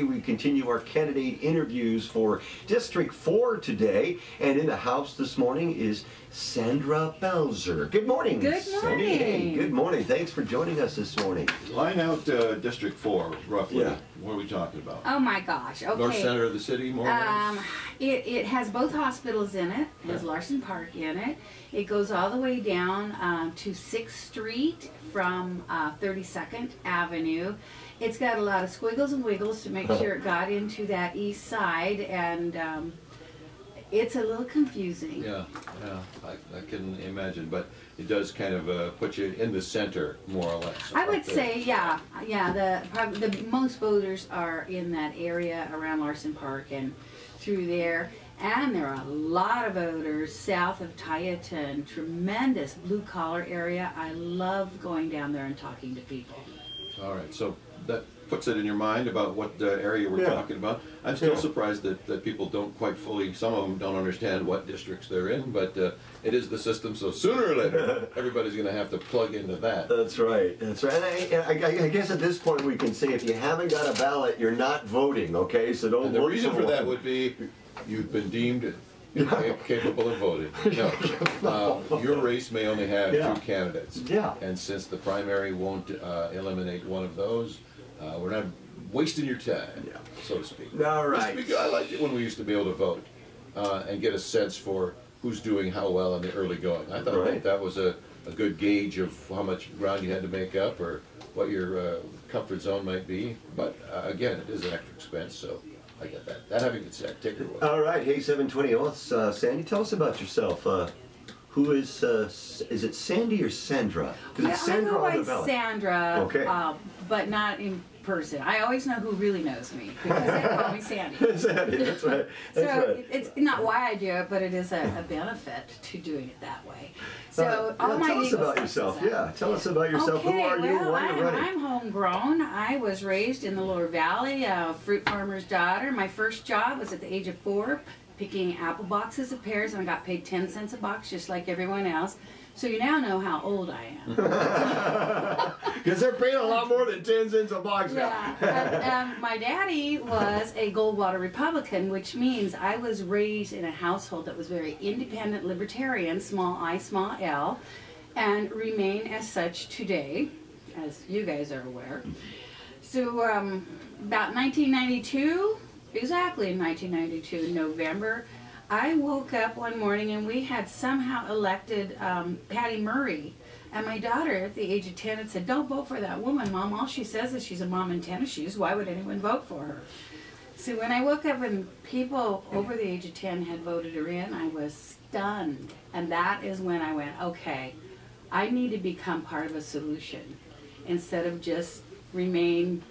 We continue our candidate interviews for District 4 today, and in the house this morning is Sandra Belzer. Good morning, Good Sandy. morning. Hey, good morning. Thanks for joining us this morning. Line out District 4, roughly. Yeah. What are we talking about? Oh my gosh, okay. North center of the city, more or less? It has both hospitals in it. It has Larson Park in it. It goes all the way down to 6th Street from 32nd Avenue. It's got a lot of squiggles and wiggles to make sure it got into that east side, and it's a little confusing. Yeah, I can imagine, but it does kind of put you in the center, more or less. I would say, yeah. The most voters are in that area around Larson Park and through there. And there are a lot of voters south of Tieton, tremendous blue-collar area. I love going down there and talking to people. All right, so that puts it in your mind about what area we're talking about. I'm still surprised that people don't quite fully, some of them don't understand what districts they're in, but it is the system, so sooner or later, everybody's going to have to plug into that. That's right. That's right. And I guess at this point we can say if you haven't got a ballot, you're not voting, okay? So don't And the vote reason for one. that would be you've been deemed capable of voting. No, your race may only have two candidates. Yeah. And since the primary won't eliminate one of those, we're not wasting your time, so to speak. All right. I liked it when we used to be able to vote and get a sense for who's doing how well in the early going. I thought that was a good gauge of how much ground you had to make up or what your comfort zone might be. But again, it is an extra expense, so I get that. That having been said, take it away. All right. Hey, 720. Oh, Sandy, tell us about yourself. Who is it Sandy or Sandra? Because it's Sandra on the ballot. Sandra, okay. But not in person. I always know who really knows me because they call me Sandy. Sandy, that's right. That's right. It's not why I do it, but it is a benefit to doing it that way. So all my tell us about yourself. Yeah, tell us about yourself. Okay, Who are you? Why are you running? I'm homegrown. I was raised in the Lower Valley, a fruit farmer's daughter. My first job was at the age of 4, picking apple boxes of pears, and I got paid 10 cents a box, just like everyone else. So you now know how old I am. Because they're paying a lot more than 10 cents a box now. Yeah. My daddy was a Goldwater Republican, which means I was raised in a household that was very independent libertarian, small I, small l, and remain as such today, as you guys are aware. So about 1992, exactly in 1992, in November, I woke up one morning and we had somehow elected Patty Murray. And my daughter, at the age of 10, had said, "Don't vote for that woman, Mom. All she says is she's a mom in tennis shoes. Why would anyone vote for her?" So when I woke up and people over the age of 10 had voted her in, I was stunned. And that is when I went, okay, I need to become part of a solution instead of just remain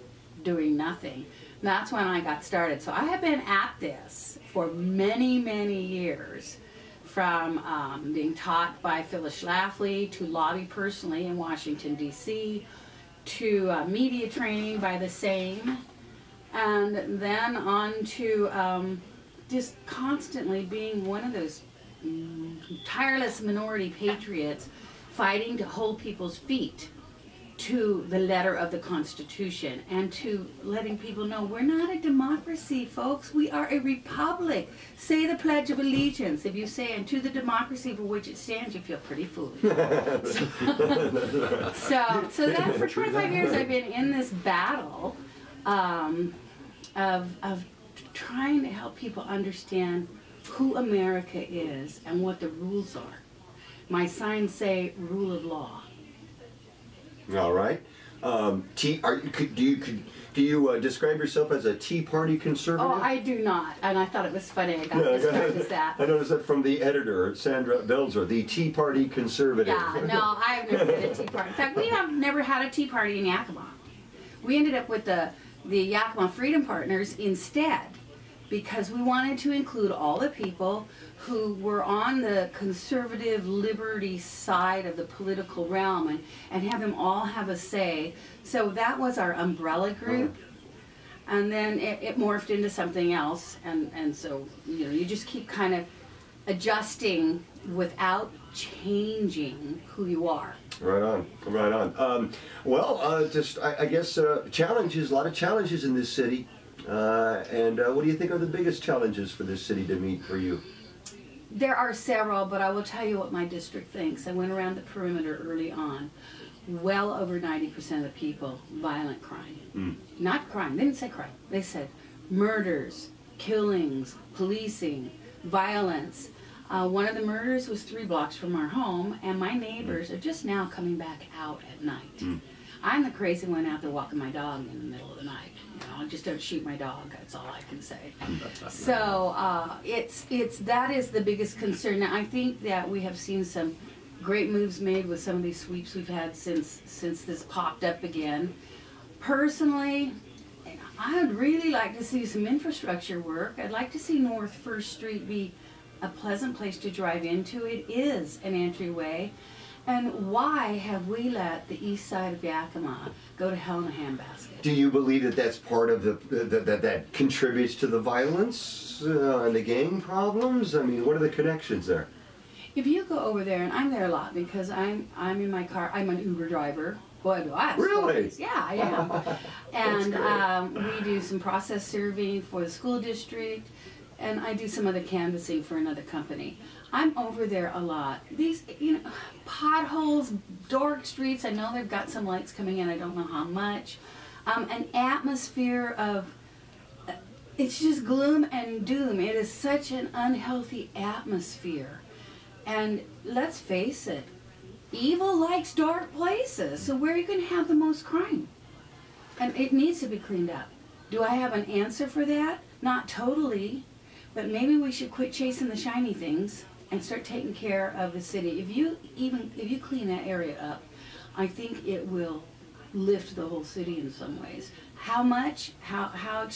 doing nothing. And that's when I got started. So I have been at this for many, many years, from being taught by Phyllis Schlafly to lobby personally in Washington, D.C., to media training by the same, and then on to just constantly being one of those tireless minority patriots fighting to hold people's feet to the letter of the Constitution, and to letting people know we're not a democracy, folks. We are a republic. Say the Pledge of Allegiance. If you say, "and to the democracy for which it stands," you feel pretty foolish. So that for 25 years I've been in this battle of trying to help people understand who America is and what the rules are. My signs say rule of law. All right. Do you describe yourself as a Tea Party conservative? Oh, I do not, and I thought it was funny. I got described as that. I noticed that from the editor, Sandra Belzer, the Tea Party conservative. Yeah, no, I've never been a Tea Party. In fact, we have never had a Tea Party in Yakima. We ended up with the Yakima Freedom Partners instead, because we wanted to include all the people who were on the conservative liberty side of the political realm and have them all have a say. So that was our umbrella group. And then it morphed into something else. And so, you know, you just keep kind of adjusting without changing who you are. Right on, right on. I guess challenges, a lot of challenges in this city. And what do you think are the biggest challenges for this city to meet for you? There are several, but I will tell you what my district thinks. I went around the perimeter early on. Well over 90% of the people, violent crime. Not crime, they didn't say crime. They said murders, killings, policing, violence. One of the murders was 3 blocks from our home, and my neighbors are just now coming back out at night. I'm the crazy one out there walking my dog in the middle of the night. You know, I just don't shoot my dog, that's all I can say. So that is the biggest concern. Now, I think that we have seen some great moves made with some of these sweeps we've had since this popped up again. Personally, I'd really like to see some infrastructure work. I'd like to see North First Street be a pleasant place to drive into. It is an entryway. And why have we let the east side of Yakima go to hell in a handbasket? Do you believe that that's part of that contributes to the violence and the gang problems? I mean, what are the connections there? If you go over there, and I'm there a lot because I'm in my car, I'm an Uber driver. Boy, do I have Really? stories. Yeah, I am. And we do some process serving for the school district, and I do some other canvassing for another company. I'm over there a lot. These, potholes, dark streets, I know they've got some lights coming in, I don't know how much. An atmosphere of, it's just gloom and doom. It is such an unhealthy atmosphere. And let's face it, evil likes dark places, so where are you going to have the most crime? And it needs to be cleaned up. Do I have an answer for that? Not totally, but maybe we should quit chasing the shiny things and start taking care of the city. If you clean that area up, I think it will lift the whole city in some ways. How much? How?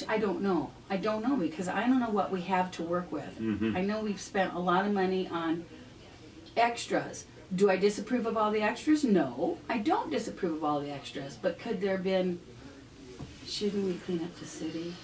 I don't know. I don't know because I don't know what we have to work with. I know we've spent a lot of money on extras. Do I disapprove of all the extras? No, I don't disapprove of all the extras. But could there have been, shouldn't we clean up the city?